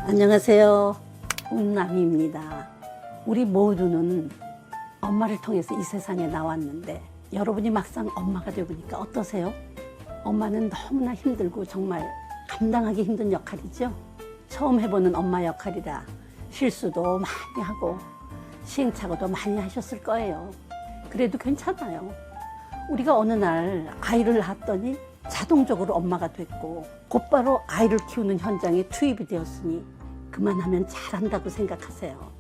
안녕하세요. 운남입니다. 우리 모두는 엄마를 통해서 이 세상에 나왔는데 여러분이 막상 엄마가 되보니까 어떠세요? 엄마는 너무나 힘들고 정말 감당하기 힘든 역할이죠. 처음 해보는 엄마 역할이라 실수도 많이 하고 시행착오도 많이 하셨을 거예요. 그래도 괜찮아요. 우리가 어느 날 아이를 낳았더니 자동적으로 엄마가 됐고 곧바로 아이를 키우는 현장에 투입이 되었으니 그만하면 잘한다고 생각하세요.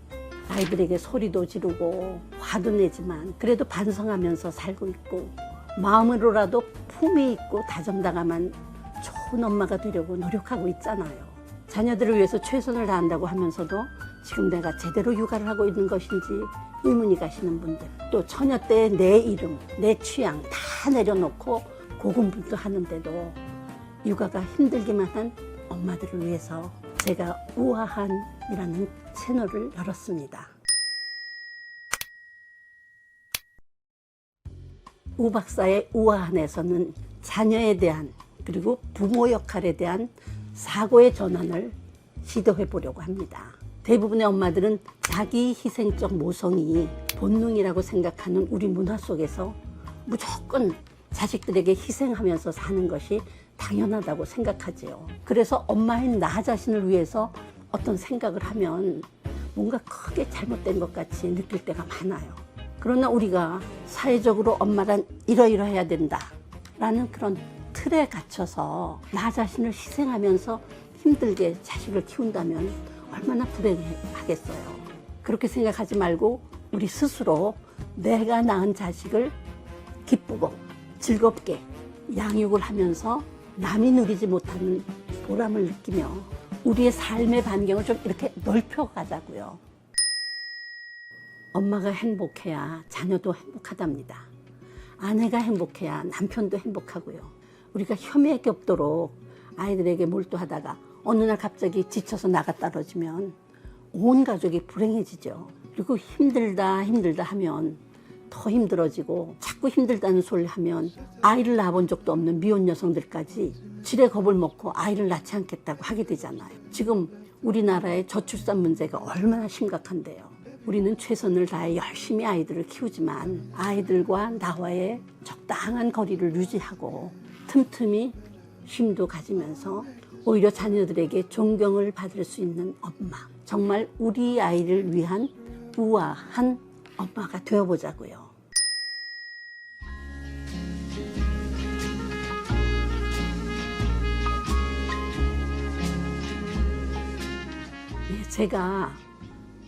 아이들에게 소리도 지르고 화도 내지만 그래도 반성하면서 살고 있고 마음으로라도 품위 있고 다정다감한 좋은 엄마가 되려고 노력하고 있잖아요. 자녀들을 위해서 최선을 다한다고 하면서도 지금 내가 제대로 육아를 하고 있는 것인지 의문이 가시는 분들, 또 처녀 때 내 이름, 내 취향 다 내려놓고 고군분투하는데도 육아가 힘들기만 한 엄마들을 위해서 제가 우아한이라는 채널을 열었습니다. 우 박사의 우아한에서는 자녀에 대한 그리고 부모 역할에 대한 사고의 전환을 시도해 보려고 합니다. 대부분의 엄마들은 자기 희생적 모성이 본능이라고 생각하는 우리 문화 속에서 무조건 자식들에게 희생하면서 사는 것이 당연하다고 생각하지요. 그래서 엄마인 나 자신을 위해서 어떤 생각을 하면 뭔가 크게 잘못된 것 같이 느낄 때가 많아요. 그러나 우리가 사회적으로 엄마란 이러이러해야 된다 라는 그런 틀에 갇혀서 나 자신을 희생하면서 힘들게 자식을 키운다면 얼마나 불행하겠어요. 그렇게 생각하지 말고 우리 스스로 내가 낳은 자식을 기쁘고 즐겁게 양육을 하면서 남이 누리지 못하는 보람을 느끼며 우리의 삶의 반경을 좀 이렇게 넓혀가자고요. 엄마가 행복해야 자녀도 행복하답니다. 아내가 행복해야 남편도 행복하고요. 우리가 혐오가 없도록 아이들에게 몰두하다가 어느 날 갑자기 지쳐서 나가 떨어지면 온 가족이 불행해지죠. 그리고 힘들다 하면 더 힘들어지고 자꾸 힘들다는 소리를 하면 아이를 낳아본 적도 없는 미혼 여성들까지 지레 겁을 먹고 아이를 낳지 않겠다고 하게 되잖아요. 지금 우리나라의 저출산 문제가 얼마나 심각한데요. 우리는 최선을 다해 열심히 아이들을 키우지만 아이들과 나와의 적당한 거리를 유지하고 틈틈이 쉼도 가지면서 오히려 자녀들에게 존경을 받을 수 있는 엄마, 정말 우리 아이를 위한 우아한 엄마가 되어보자고요. 네, 제가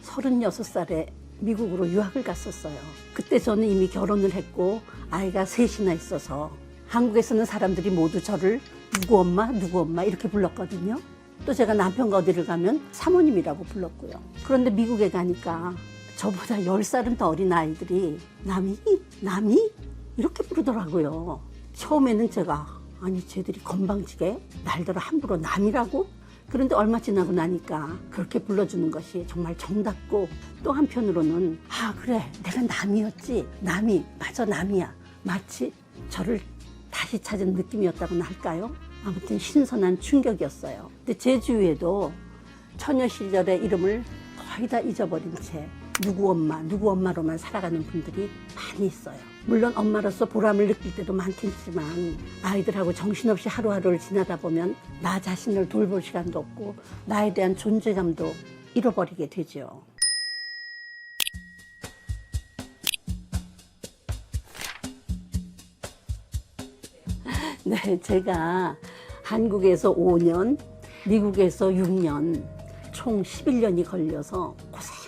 36살에 미국으로 유학을 갔었어요. 그때 저는 이미 결혼을 했고 아이가 셋이나 있어서 한국에서는 사람들이 모두 저를 누구 엄마 이렇게 불렀거든요. 또 제가 남편과 어디를 가면 사모님이라고 불렀고요. 그런데 미국에 가니까 저보다 10살은 더 어린 아이들이 남이 이렇게 부르더라고요. 처음에는 제가 아니 쟤들이 건방지게 날더러 함부로 남이라고? 그런데 얼마 지나고 나니까 그렇게 불러주는 것이 정말 정답고 또 한편으로는 아 그래 내가 남이었지 맞아 남이야 마치 저를 다시 찾은 느낌이었다고나 할까요? 아무튼 신선한 충격이었어요. 근데 제 주위에도 처녀 시절의 이름을 거의 다 잊어버린 채 누구 엄마로만 살아가는 분들이 많이 있어요. 물론 엄마로서 보람을 느낄 때도 많겠지만 아이들하고 정신없이 하루하루를 지나다 보면 나 자신을 돌볼 시간도 없고 나에 대한 존재감도 잃어버리게 되죠. 네, 제가 한국에서 5년, 미국에서 6년, 총 11년이 걸려서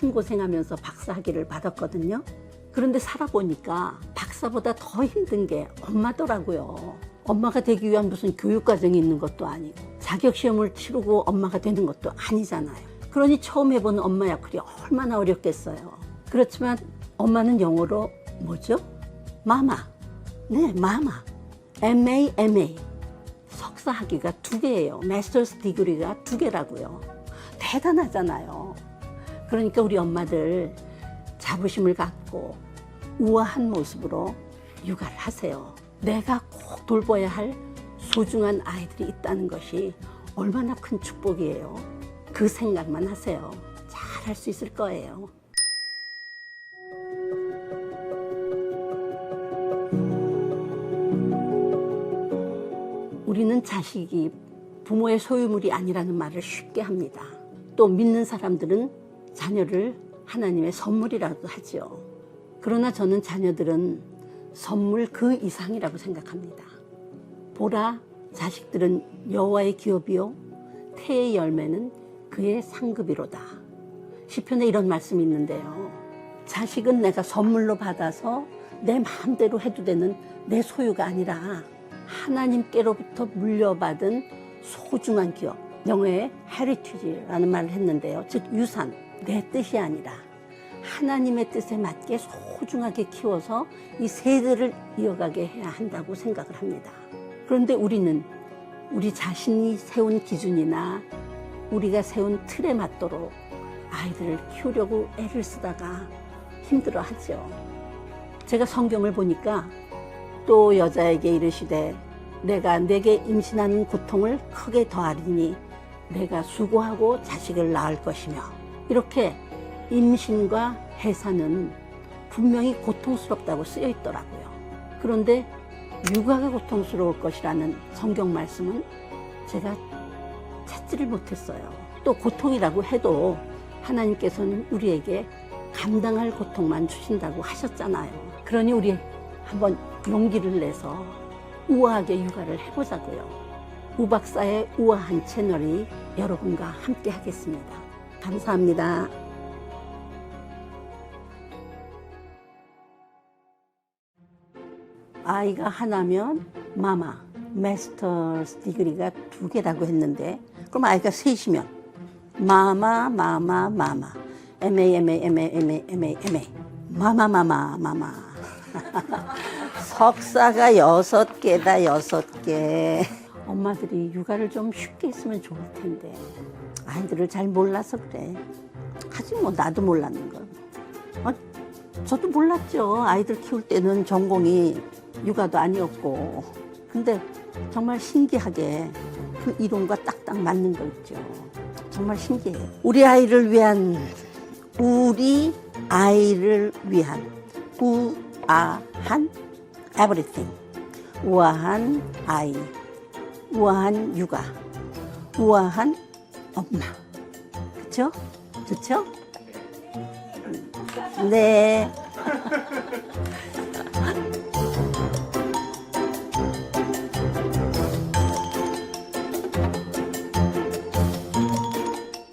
고생하면서 박사 학위를 받았거든요. 그런데 살아보니까 박사보다 더 힘든 게 엄마더라고요. 엄마가 되기 위한 무슨 교육과정이 있는 것도 아니고 자격시험을 치르고 엄마가 되는 것도 아니잖아요. 그러니 처음 해보는 엄마 역할이 얼마나 어렵겠어요. 그렇지만 엄마는 영어로 뭐죠? 마마. 네, 마마. MA. 석사 학위가 2개예요. 마스터스 디그리가 2개라고요. 대단하잖아요. 그러니까 우리 엄마들 자부심을 갖고 우아한 모습으로 육아를 하세요. 내가 꼭 돌봐야 할 소중한 아이들이 있다는 것이 얼마나 큰 축복이에요. 그 그 생각만 하세요. 잘 할 수 있을 거예요. 우리는 자식이 부모의 소유물이 아니라는 말을 쉽게 합니다. 또 믿는 사람들은 자녀를 하나님의 선물이라고 하죠. 그러나 저는 자녀들은 선물 그 이상이라고 생각합니다. 보라, 자식들은 여호와의 기업이요 태의 열매는 그의 상급이로다. 시편에 이런 말씀이 있는데요. 자식은 내가 선물로 받아서 내 마음대로 해도 되는 내 소유가 아니라 하나님께로부터 물려받은 소중한 기업, 영어의 heritage라는 말을 했는데요. 즉 유산, 내 뜻이 아니라 하나님의 뜻에 맞게 소중하게 키워서 이 세대를 이어가게 해야 한다고 생각을 합니다. 그런데 우리는 우리 자신이 세운 기준이나 우리가 세운 틀에 맞도록 아이들을 키우려고 애를 쓰다가 힘들어하죠. 제가 성경을 보니까 또 여자에게 이르시되 내가 내게 임신하는 고통을 크게 더하리니 내가 수고하고 자식을 낳을 것이며, 이렇게 임신과 해산은 분명히 고통스럽다고 쓰여 있더라고요. 그런데 육아가 고통스러울 것이라는 성경 말씀은 제가 찾지를 못했어요. 또 고통이라고 해도 하나님께서는 우리에게 감당할 고통만 주신다고 하셨잖아요. 그러니 우리 한번 용기를 내서 우아하게 육아를 해보자고요. 우박사의 우아한 채널이 여러분과 함께 하겠습니다. 감사합니다. 아이가 하나면 마마, 마스터스 디그리가 2개라고 했는데, 그럼 아이가 3이면 마마, 마마, 마마, MA. 석사가 6개다, 6개. 엄마들이 육아를 좀 쉽게 했으면 좋을 텐데 아이들을 잘 몰라서 그래. 하긴 뭐 나도 몰랐는 걸. 저도 몰랐죠. 아이들 키울 때는 전공이 육아도 아니었고. 근데 정말 신기하게 그 이론과 딱딱 맞는 거 있죠. 정말 신기해요. 우리 아이를 위한 우아한 everything. 우아한 아이, 우아한 육아, 우아한 엄마. 그쵸? 좋죠? 네.